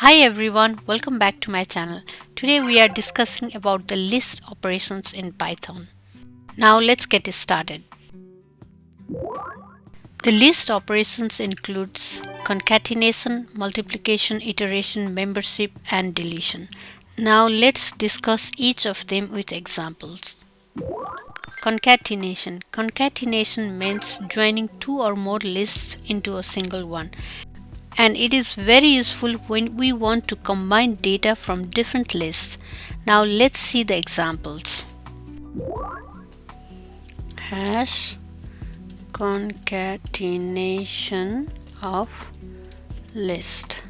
Hi everyone, welcome back to my channel. Today we are discussing about the list operations in Python. Now let's get started. The list operations includes concatenation, multiplication, iteration, membership and deletion. Now let's discuss each of them with examples. Concatenation. Concatenation means joining two or more lists into a single one. And it is very useful when we want to combine data from different lists. Now let's see the examples. Hash concatenation of list.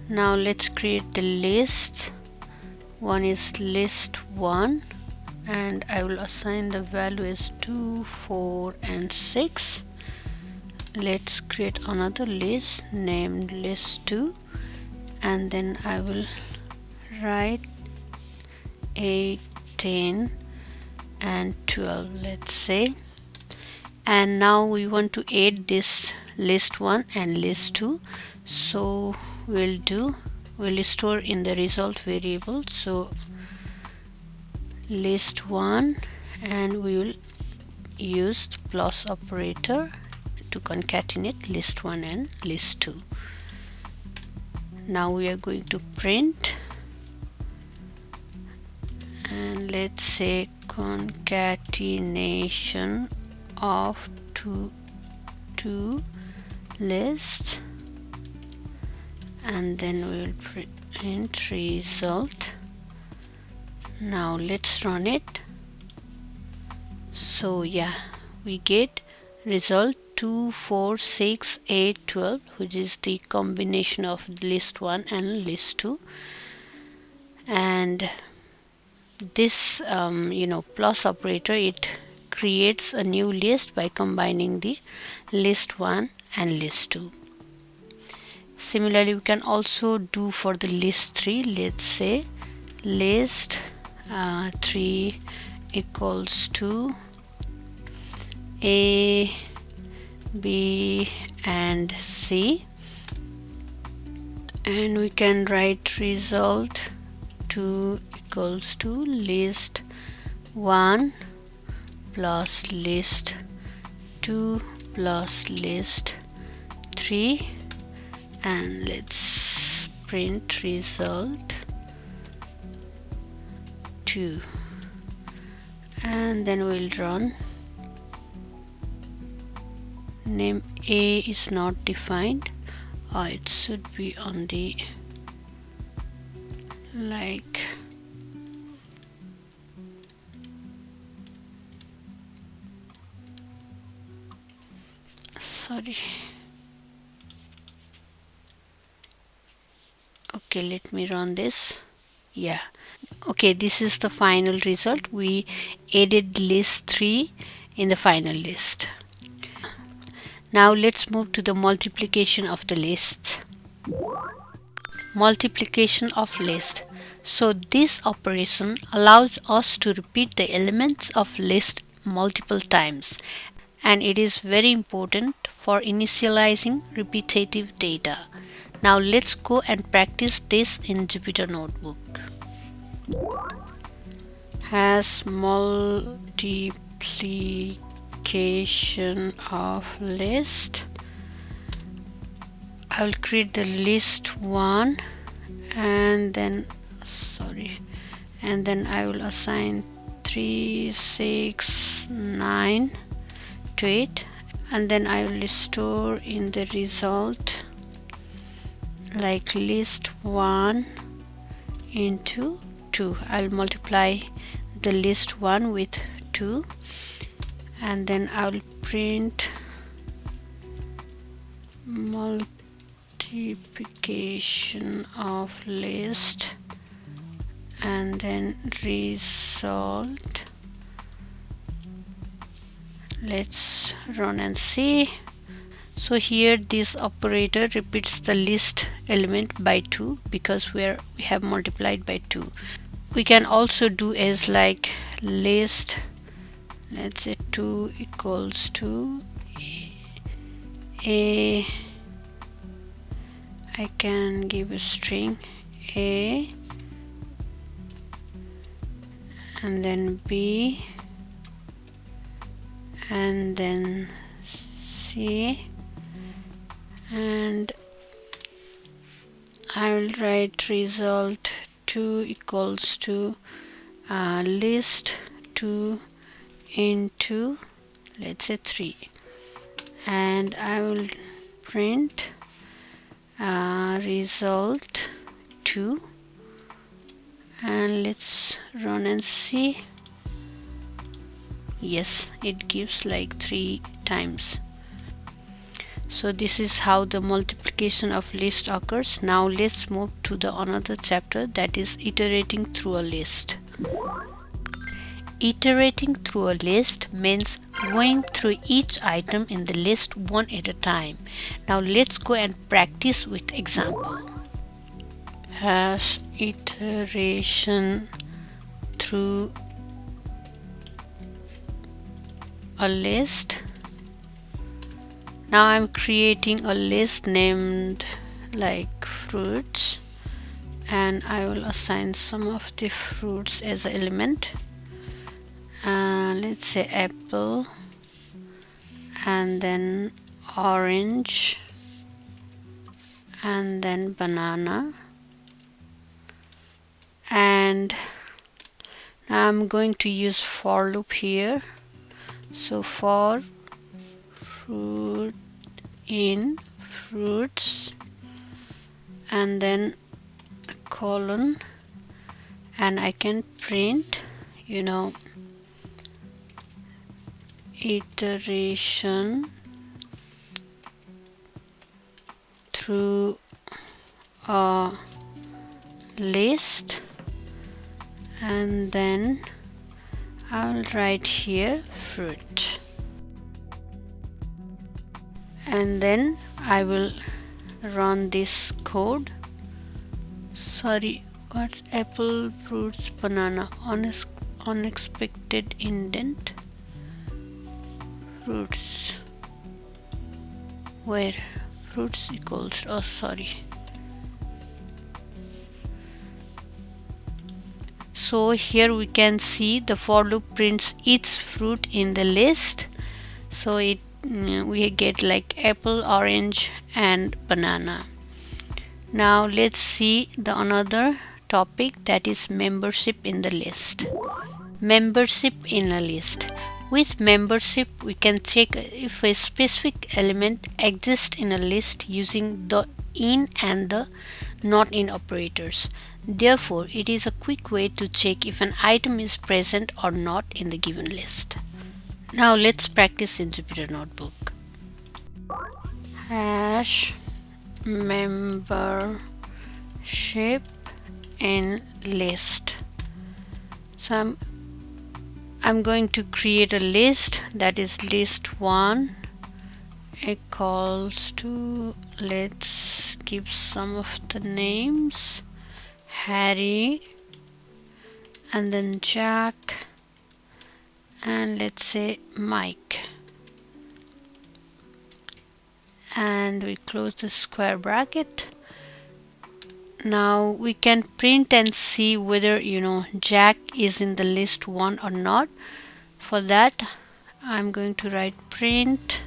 Now let's create the list. One is list 1 and I will assign the value as 2, 4 and 6. Let's create another list named list 2 and then I will write 8, 10 and 12, let's say. And now we want to add this list 1 and list 2, so we'll store in the result variable, so list 1, and we will use the plus operator to concatenate list 1 and list 2. Now we are going to print, and let's say concatenation of two lists, and then we will print result. Now let's run it. So yeah, we get result 2, 4, 6, 8, 12, which is the combination of list 1 and list 2. And this plus operator, it creates a new list by combining the list 1 and list 2. Similarly, we can also do for the list 3. Let's say list 3 equals to A, B and C, and we can write result 2 equals to list 1 plus list 2 plus list 3, and let's print result 2, and then we'll run. Name A is not defined, it should be on the sorry. Okay, let me run this. Yeah, okay, this is the final result. We added list 3 in the final list. Now let's move to the multiplication of the list. Multiplication of list. So this operation allows us to repeat the elements of list multiple times, and it is very important for initializing repetitive data. Now let's go and practice this in Jupyter Notebook. Has multiplication of list. I will create the list 1 and then I will assign 3, 6, 9 to it, and then I will store in the result like list 1 into 2. I'll multiply the list 1 with 2, and then I'll print multiplication of list and then result. Let's run and see. So here this operator repeats the list element by 2 because we have multiplied by 2. We can also do as like list, let's say 2 equals to A I can give a string A and then B and then C, and I will write result 2 equals to list 2 into, let's say, 3, and I will print result 2, and let's run and see. Yes, it gives like 3 times. So this is how the multiplication of list occurs. Now let's move to the another chapter, that is iterating through a list. Iterating through a list means going through each item in the list one at a time. Now let's go and practice with example. Hash iteration through a list. Now I'm creating a list named like fruits, and I will assign some of the fruits as an element. Let's say apple, and then orange, and then banana, and I'm going to use for loop here. So for fruit in fruits, and then a colon, and I can print iteration through a list, and then I'll write here fruit, and then I will run this code. Sorry, what's apple, fruits, banana, unexpected indent, fruits, where fruits equals, oh sorry. So here we can see the for loop prints each fruit in the list. So we get like apple, orange, and banana. Now let's see the another topic, that is membership in the list. Membership in a list. With membership, we can check if a specific element exists in a list using the in and the not in operators. Therefore, it is a quick way to check if an item is present or not in the given list. Now let's practice in Jupyter Notebook. Hash membership in list. So I'm going to create a list, that is list 1 equals to, let's give some of the names, Harry, and then Jack, and let's say Mike, and we close the square bracket. Now we can print and see whether Jack is in the list 1 or not. For that I'm going to write print,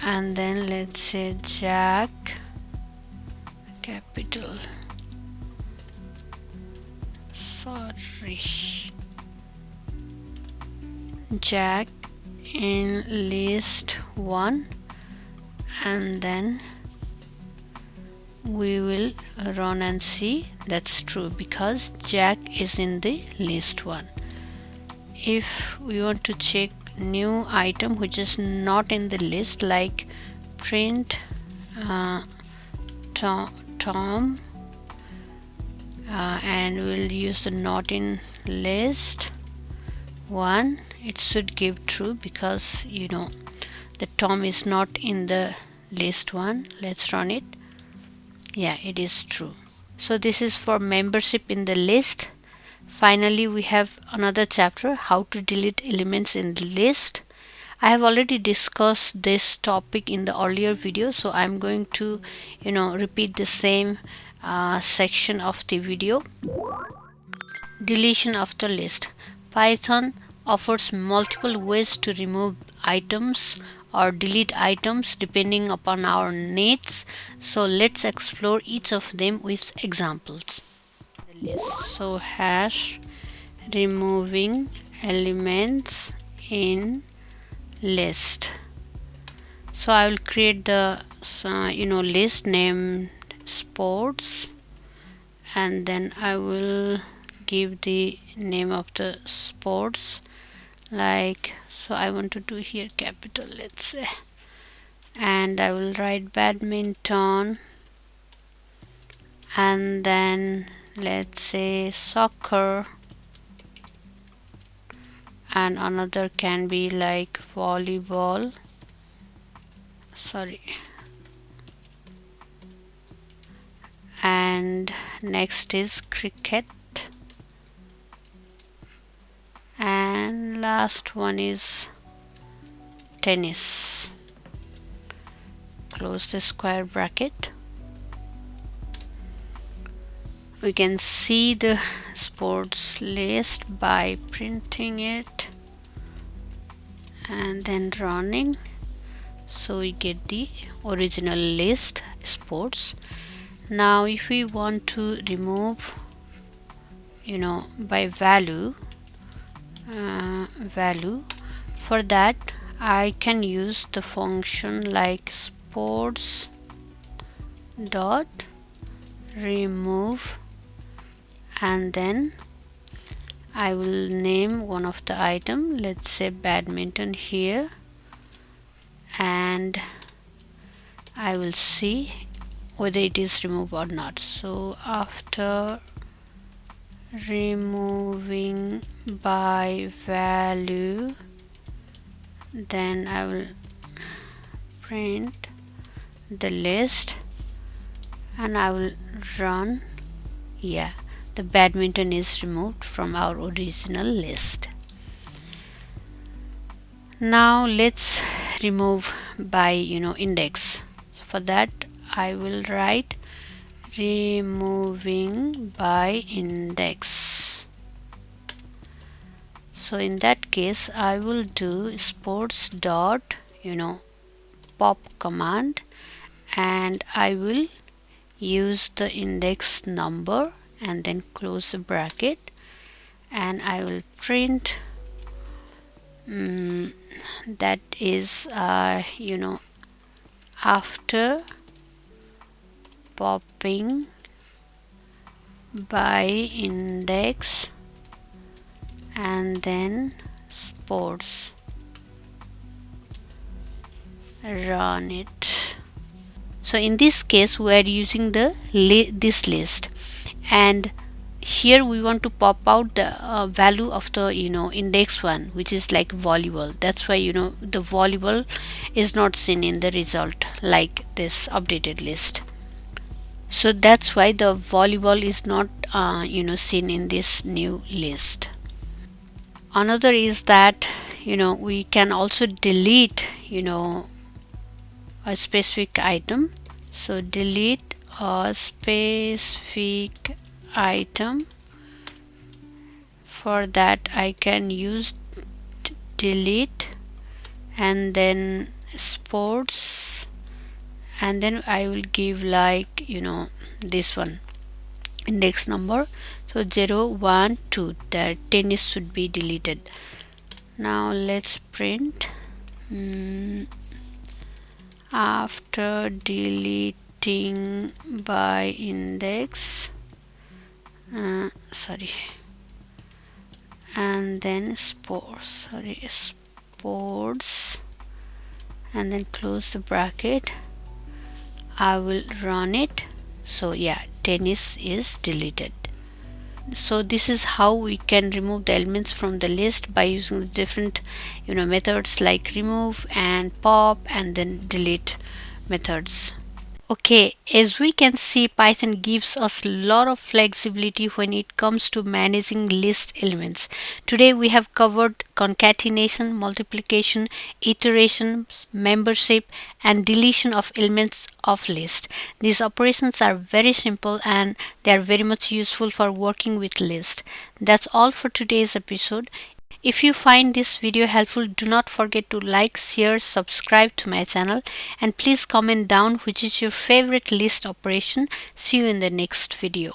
and then let's say Jack, capital, sorry, Jack in list 1, and then we will run and see. That's true because Jack is in the list 1. If we want to check new item which is not in the list, like print Tom, and we'll use the not in list 1, it should give true because the Tom is not in the list 1. Let's run it. Yeah, it is true. So this is for membership in the list. Finally, we have another chapter, how to delete elements in the list. I have already discussed this topic in the earlier video, so I'm going to repeat the same section of the video. Deletion of the list. Python offers multiple ways to remove items or delete items depending upon our needs. So let's explore each of them with examples. The list. So hash removing elements in list. So I will create the list named sports, and then I will give the name of the sports, like, so I want to do here capital, let's say, and I will write badminton, and then let's say soccer, and another can be like volleyball, sorry, and next is cricket, and last one is tennis. Close the square bracket. We can see the sports list by printing it and then running, so we get the original list sports. Now if we want to remove by value, for that I can use the function like sports dot remove, and then I will name one of the item, let's say badminton here, and I will see whether it is removed or not. So after removing by value, then I will print the list and I will run. Yeah, the badminton is removed from our original list. Now let's remove by index. For that I will write removing by index. So in that case I will do sports dot pop command, and I will use the index number and then close the bracket, and I will print that is after popping by index and then sports, run it. So in this case we are using the this list, and here we want to pop out the value of the index one, which is like volleyball. That's why the volleyball is not seen in the result like this updated list. So that's why the volleyball is not seen in this new list. Another is that we can also delete a specific item. So delete a specific item. For that I can use delete and then sports, and then I will give like this one index number, so 0 1 2, that tennis should be deleted. Now let's print after deleting by index, sorry, and then sports, and then close the bracket. I will run it. So yeah, tennis is deleted. So this is how we can remove the elements from the list by using the different methods like remove and pop and then delete methods. Okay, as we can see, Python gives us a lot of flexibility when it comes to managing list elements. Today we have covered concatenation, multiplication, iterations, membership, and deletion of elements of list. These operations are very simple and they are very much useful for working with list. That's all for today's episode. If you find this video helpful, do not forget to like, share, subscribe to my channel, and please comment down which is your favorite list operation. See you in the next video.